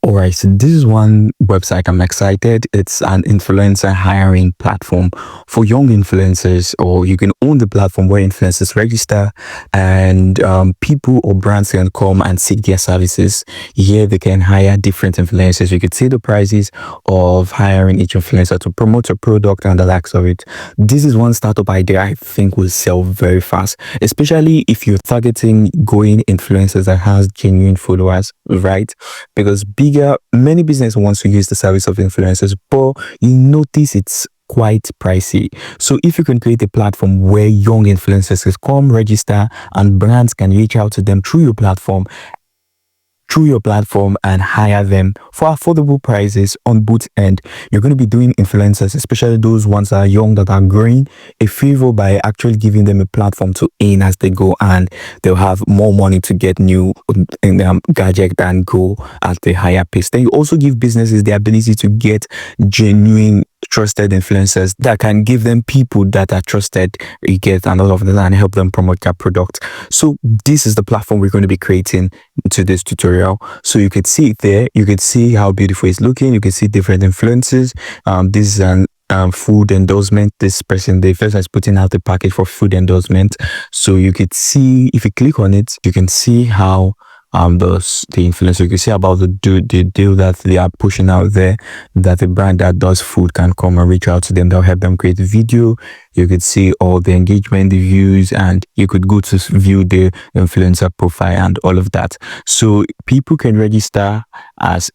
All right, so this is one website I'm excited. It's an influencer hiring platform for young influencers, or you can own the platform where influencers register and people or brands can come and seek their services. Here they can hire different influencers. You could see the prices of hiring each influencer to promote a product and the likes of it. This is one startup idea I think will sell very fast, especially if you're targeting going influencers that has genuine followers, right? Because many business wants to use the service of influencers, but you notice it's quite pricey. So if you can create a platform where young influencers can come register and brands can reach out to them through your platform and hire them for affordable prices on both end, you're going to be doing influencers, especially those ones that are young, that are growing, a favor by actually giving them a platform to earn as they go, and they'll have more money to get new gadget and go at a higher pace. Then you also give businesses the ability to get genuine trusted influencers that can give them people that are trusted, you get, and all of that, and help them promote their product. So this is the platform we're going to be creating into this tutorial. So you could see it there. You could see how beautiful it's looking. You can see different influences. This is an food endorsement. This person, the influencer, is putting out the package for food endorsement. So you could see, if you click on it, you can see how the influencer, you can see about the deal that they are pushing out there, that the brand that does food can come and reach out to them. They'll help them create a video. You could see all the engagement, the views, and you could go to view the influencer profile and all of that. So people can register as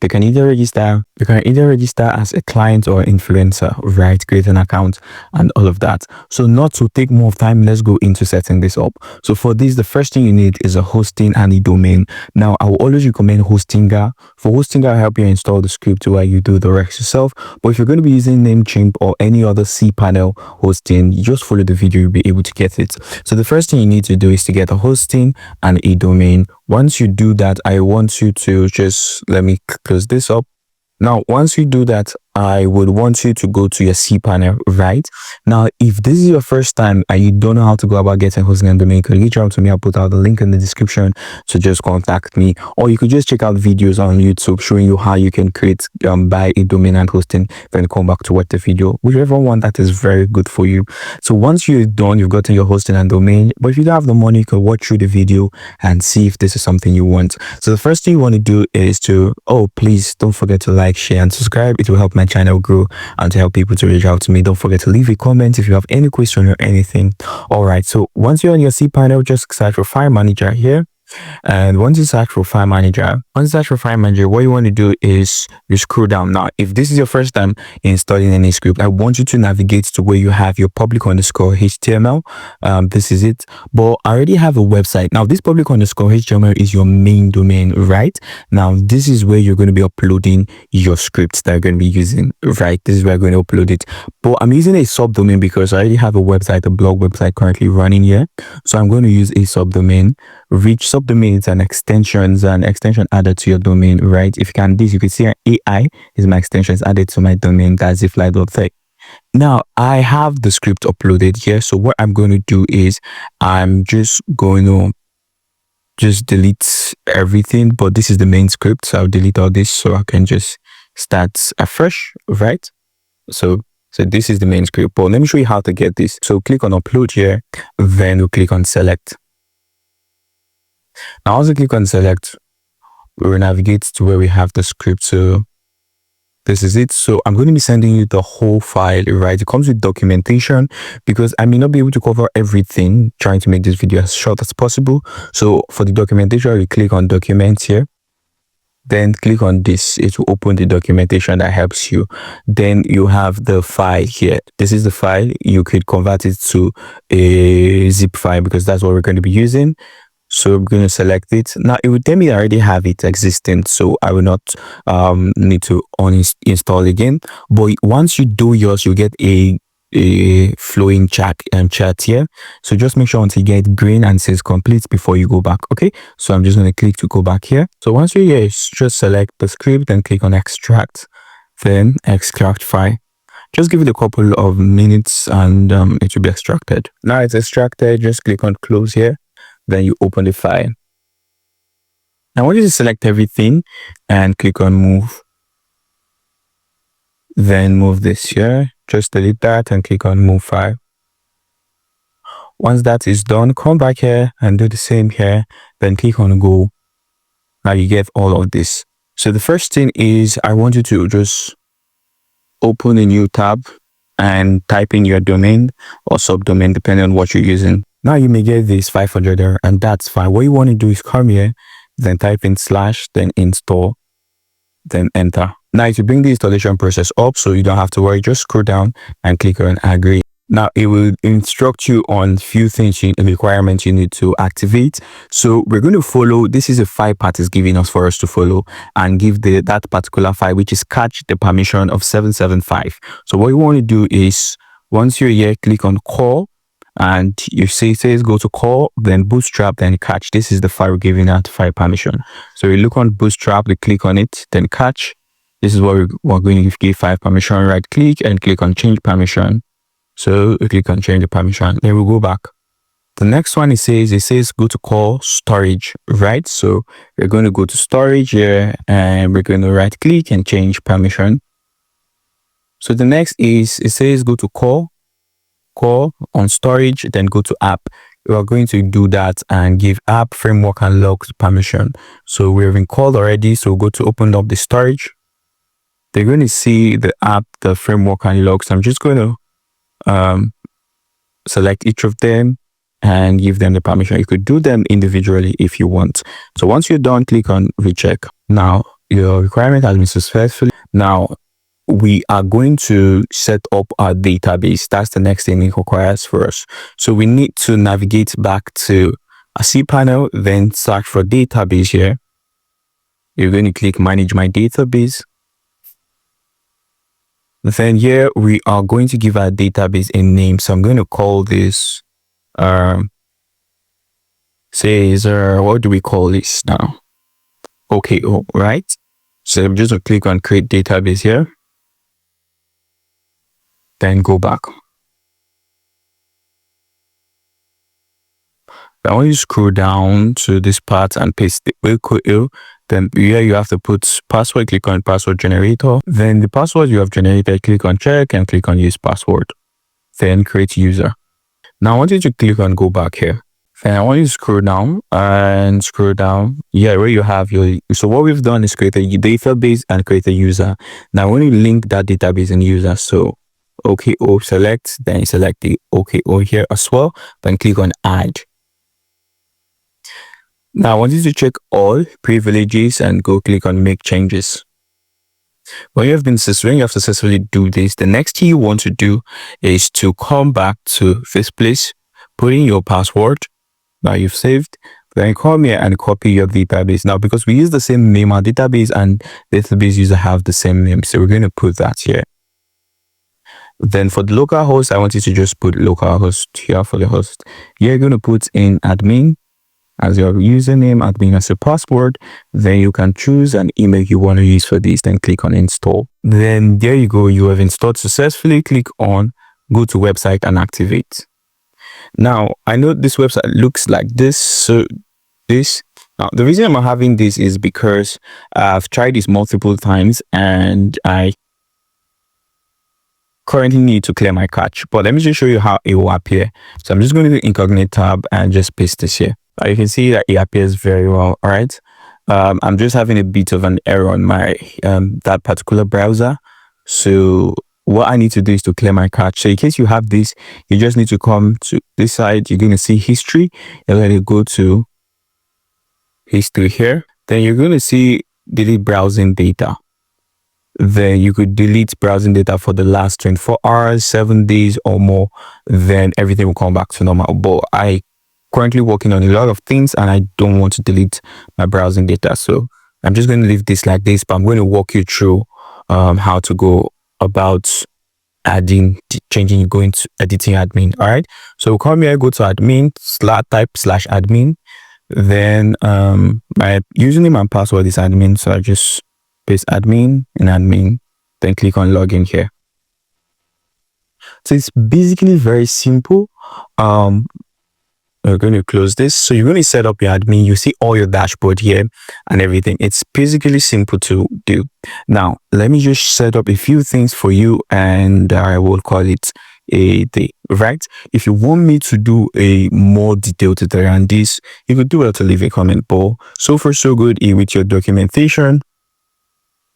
they can either register as a client or influencer, right? Create an account and all of that. So not to take more time, let's go into setting this up. So for this, the first thing you need is a hosting and a domain. Now, I will always recommend Hostinger. For Hostinger, I'll help you install the script where you do the rest yourself. But if you're going to be using Namecheap or any other cPanel hosting, you just follow the video, you'll be able to get it. So the first thing you need to do is to get a hosting and a domain. Once you do that, I want you to let me close this up. Now, once you do that, I would want you to go to your cPanel, right? Now, if this is your first time and you don't know how to go about getting hosting and domain, you can reach out to me. I'll put out the link in the description to just contact me, or you could just check out videos on YouTube showing you how you can create, buy a domain and hosting, then come back to watch the video, whichever one that is very good for you. So once you're done, you've gotten your hosting and domain, but if you don't have the money, you can watch through the video and see if this is something you want. So the first thing you want to do is please don't forget to like, share, and subscribe. It will help my channel grow and to help people to reach out to me. Don't forget to leave a comment if you have any question or anything. All right, so once you're on your cPanel, just search for File Manager here. And once you search for File Manager, what you want to do is you scroll down. Now, if this is your first time installing any script, I want you to navigate to where you have your public_HTML. This is it. But I already have a website. Now, this public_HTML is your main domain, right? Now, this is where you're going to be uploading your scripts that you're going to be using, right? This is where I'm going to upload it. But I'm using a subdomain because I already have a blog website currently running here. So I'm going to use a subdomain. Which subdomain is an extension added to your domain, right? If you can you can see AI is my extension, is added to my domain, that's ziflite.tech. Now I have the script uploaded here. So what I'm going to do is I'm just going to delete everything, but this is the main script, so I'll delete all this so I can just start afresh, right? So this is the main script, but let me show you how to get this. So click on upload here, then we'll click on select. Now, once you click on select, we will navigate to where we have the script. So this is it. So I'm going to be sending you the whole file, right? It comes with documentation because I may not be able to cover everything, trying to make this video as short as possible. So for the documentation, you click on document here. Then click on this. It will open the documentation that helps you. Then you have the file here. This is the file. You could convert it to a zip file because that's what we're going to be using. So I'm going to select it. Now it would tell me I already have it existing, so I will not need to uninstall again. But once you do yours, you get a flowing chat here. So just make sure until you get green and says complete before you go back. Okay, so I'm just going to click to go back here. So once you're here, just select the script and click on extract, then extract file. Just give it a couple of minutes and it will be extracted. Now it's extracted. Just click on close here. Then you open the file. I want you to select everything and click on move. Then move this here. Just delete that and click on move file. Once that is done, come back here and do the same here. Then click on go. Now you get all of this. So the first thing is I want you to just open a new tab and type in your domain or subdomain depending on what you're using. Now you may get this 500 error, and that's fine. What you want to do is come here, then type in / then install, then enter. Now it will bring the installation process up, so you don't have to worry. Just scroll down and click on agree. Now it will instruct you on few things requirements you need to activate. So we're going to follow. This is a file path is giving us for us to follow and give that particular file, which is catch the permission of 775. So what you want to do is once you're here, click on call, and you says go to call, then bootstrap, then catch. This is the file we're giving out file permission. So you look on bootstrap, we click on it, then catch. This is what we're going to give file permission. Right click and click on change permission. So we click on change the permission. Then we'll go back. The next one it says go to call storage, right? So we're going to go to storage here and we're going to right click and change permission. So the next is it says go to call on storage, then go to app. We are going to do that and give app framework and logs permission. So we're in call already. So go to open up the storage. They're going to see the app, the framework and logs. I'm just going to select each of them and give them the permission. You could do them individually if you want. So once you're done, click on recheck. Now your requirement has been successful. Now we are going to set up our database. That's the next thing it requires for us. So we need to navigate back to a cPanel, then search for database here. You're going to click manage my database. Then here we are going to give our database a name. So I'm going to call this, what do we call this now? Okay, right? So I'm just going to click on create database here. Then go back. I want you to scroll down to this part and paste the then here you have to put password, click on password generator. Then the password you have generated, click on check and click on use password. Then create user. Now I want you to click on go back here. Then I want you to scroll down and scroll down. Yeah, where you have so what we've done is create a database and create a user. Now I want you to link that database and user. So OKO select, then select the OKO here as well. Then click on add. Now I want you to check all privileges and go click on make changes. When you have successfully do this, the next thing you want to do is to come back to this place, put in your password that you've saved, then come here and copy your database. Now, because we use the same name, our database and database user have the same name. So we're going to put that here. Then for the local host, I want you to just put localhost here for the host. You're going to put in admin as your username, admin as your password. Then you can choose an email you want to use for this, then click on install. Then there you go, you have installed successfully. Click on go to website and activate. Now I know this website looks like this, so now the reason I'm having this is because I've tried this multiple times and I currently need to clear my cache, but let me just show you how it will appear. So I'm just going to do incognito tab and just paste this here. You can see that it appears very well. All right. I'm just having a bit of an error on my that particular browser. So what I need to do is to clear my cache. So in case you have this, you just need to come to this side. You're going to see history. You're going to go to history here. Then you're going to see delete browsing data. Then you could delete browsing data for the last 24 hours, 7 days or more. Then everything will come back to normal. But I currently working on a lot of things and I don't want to delete my browsing data, so I'm just going to leave this like this, but I'm going to walk you through how to go about adding, changing, going to editing admin. All right, so come here, go to admin, type /admin, then my username and password is admin, so I just paste admin and admin, then click on login here. So it's basically very simple. We're going to close this. So you're going to set up your admin. You see all your dashboard here and everything. It's basically simple to do. Now, let me just set up a few things for you, and I will call it a day, right? If you want me to do a more detailed tutorial on this, you could do it to leave a comment below. So far, so good with your documentation.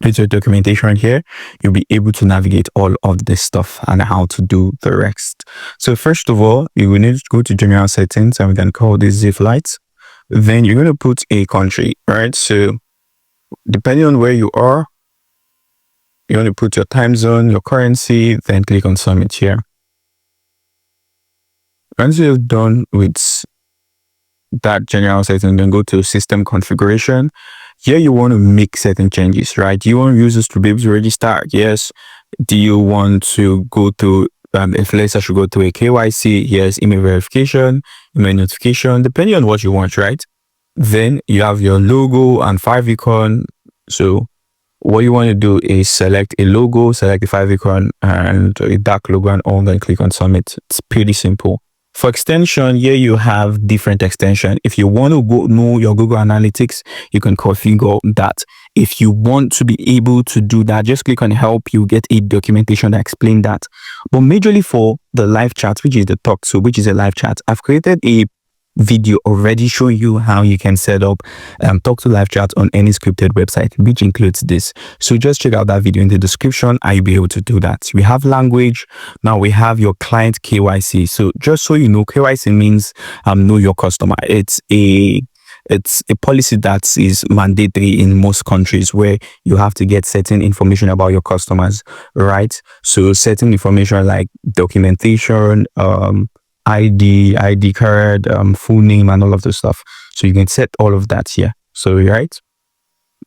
With your documentation here, you'll be able to navigate all of this stuff and how to do the rest. So first of all, you will need to go to general settings, and we can call this Ziflite. Then you're going to put a country, right? So depending on where you are, you want to put your time zone, your currency, then click on submit here. Once you're done with that general setting, then go to system configuration. Here you want to make certain changes, right? Do you want users to be able to register? Yes. Do you want to go to influencer should go to a KYC? Yes. Email verification, email notification, depending on what you want, right? Then you have your logo and favicon. So what you want to do is select a logo, select the favicon and a dark logo and all, then click on submit. It's pretty simple. For extension, here you have different extension. If you want to go know your Google Analytics, you can configure that. If you want to be able to do that, just click on help. You get a documentation that explains that. But majorly for the live chat, which is the talk to, which is a live chat, I've created a video already showing you how you can set up talk to live chat on any scripted website, which includes this. So just check out that video in the description and you'll be able to do that. We have language. Now we have your client KYC. So just so you know, KYC means know your customer. It's a policy that is mandatory in most countries where you have to get certain information about your customers, right? So certain information like documentation, ID card, full name and all of the stuff. So you can set all of that here. So right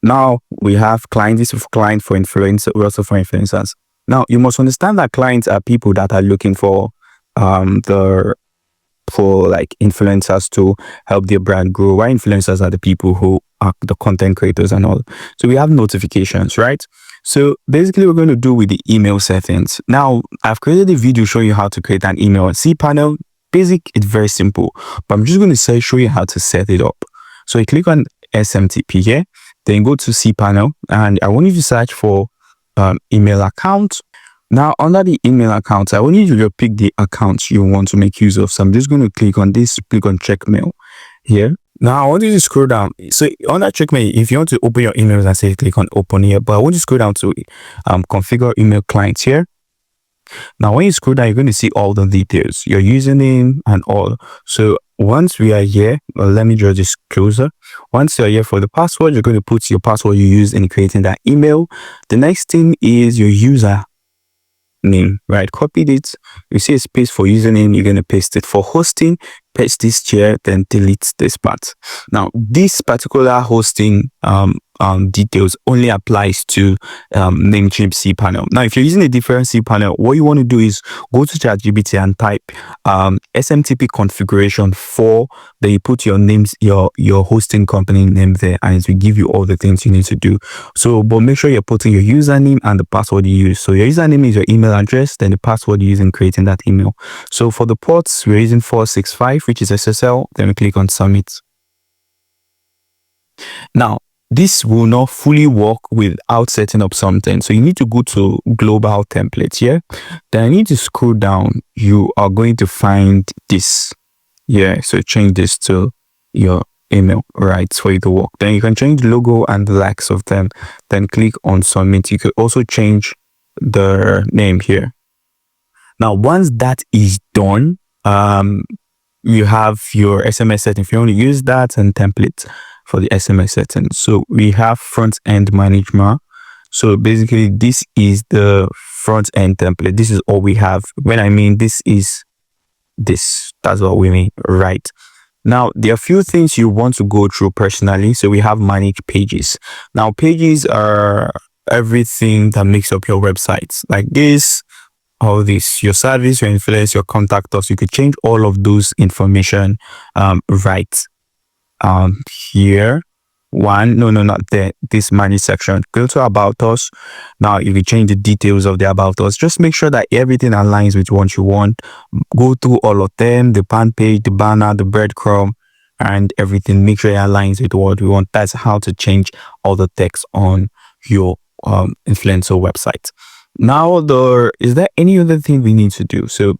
now we have clients. This is client for influencer, also for influencers. Now you must understand that clients are people that are looking for like influencers to help their brand grow. Why influencers are the people who are the content creators and all. So we have notifications, right? So basically we're going to do with the email settings. Now I've created a video showing you how to create an email cPanel. Basic, it's very simple, but I'm just going to show you how to set it up. So you click on SMTP here, then go to cPanel, and I want you to search for email account. Now under the email account, I want you to pick the account you want to make use of. So I'm just going to click on this, click on check mail here. Now I want you to scroll down. So on that check mail, if you want to open your emails, I say click on open here, but I want you to scroll down to configure email clients here. Now when you scroll down, you're going to see all the details, your username and all. So once we are here, let me draw this closer. Once you're here for the password, you're going to put your password you use in creating that email. The next thing is your user name, right? Copy it. You see a space for username, you're going to paste it. For hosting, paste this here, then delete this part. Now this particular hosting details only applies to Namecheap cPanel. Now if you're using a different cPanel, what you want to do is go to ChatGPT and type SMTP configuration for, then you put your names, your hosting company name there, and it will give you all the things you need to do. So but make sure you're putting your username and the password you use. So your username is your email address, then the password you use in creating that email. So for the ports, we're using 465, which is SSL. Then we click on submit. Now this will not fully work without setting up something. So you need to go to global templates here. Then I need to scroll down. You are going to find this. Yeah, so change this to your email, right, for it to work. Then you can change the logo and the likes of them. Then click on submit. You could also change the name here. Now once that is done, you have your SMS setting if you want to use that, and template for the SMS settings. So we have front end management. So basically this is the front end template. This is all we have. When I mean this is this, that's what we mean, right? Now there are a few things you want to go through personally. So we have manage pages. Now pages are everything that makes up your websites, like this, all this, your service, your influence, your contact us. You could change all of those information right here. not there, this manage section. Go to about us. Now you can change the details of the about us. Just make sure that everything aligns with what you want. Go through all of them, the pan page, the banner, the breadcrumb, and everything. Make sure it aligns with what we want. That's how to change all the text on your influencer website. Now, is there any other thing we need to do? So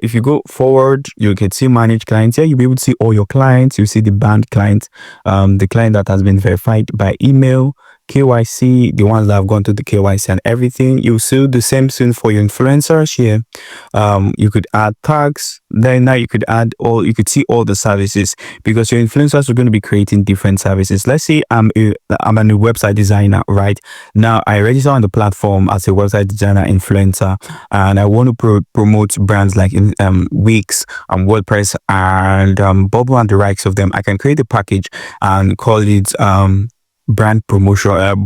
if you go forward, you can see manage clients. Here you'll be able to see all your clients. You see the banned clients, the client that has been verified by email, KYC, the ones that have gone to the KYC and everything. You'll see the same thing for your influencers here. You could add tags. Then now you could see all the services, because your influencers are going to be creating different services. Let's say I'm a website designer, right? Now I register on the platform as a website designer influencer, and I want to promote brands like Wix, WordPress, and Bubble and the likes of them. I can create a package and call it brand promotion,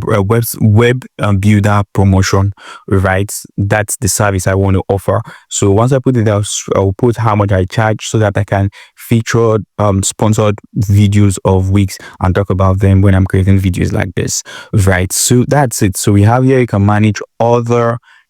web builder promotion, right? That's the service I want to offer. So once I put it out, I'll put how much I charge so that I can feature sponsored videos of Wix and talk about them when I'm creating videos like this, right? So that's it. So we have here, you can manage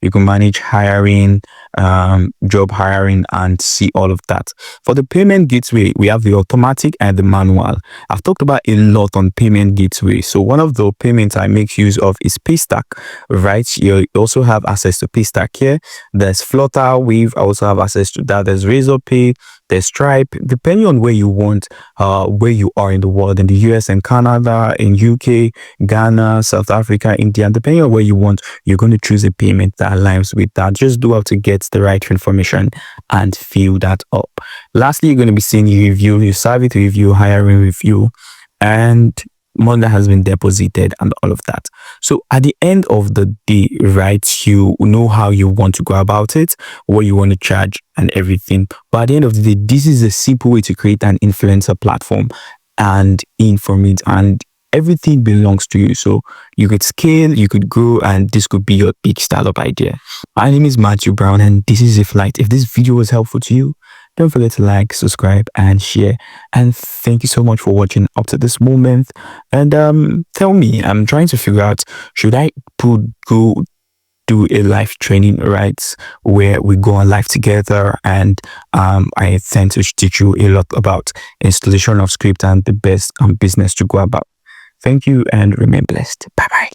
you can manage hiring, job hiring, and see all of that. For the payment gateway, we have the automatic and the manual. I've talked about a lot on payment gateway. So one of the payments I make use of is Paystack, right? You also have access to Paystack here. There's Flutter, Wave. I also have access to that. There's Razorpay, there's Stripe. Depending on where you want, where you are in the world, in the US and Canada, in UK, Ghana, South Africa, India, depending on where you want, you're going to choose a payment that aligns with that. Just do have to get the right information and fill that up. Lastly, you're going to be seeing your review, your service review, hiring review, and money that has been deposited and all of that. So at the end of the day, right, you know how you want to go about it, what you want to charge and everything. But at the end of the day, this is a simple way to create an influencer platform and informate, and everything belongs to you. So you could scale, you could grow, and this could be your big startup idea. My name is Matthew Brown, and this is Ziflite. If this video was helpful to you, don't forget to like, subscribe, and share. And thank you so much for watching up to this moment. And tell me, I'm trying to figure out, should I go do a live training, right, where we go on live together, and I tend to teach you a lot about installation of script and the best business to go about. Thank you and remain blessed. Bye bye.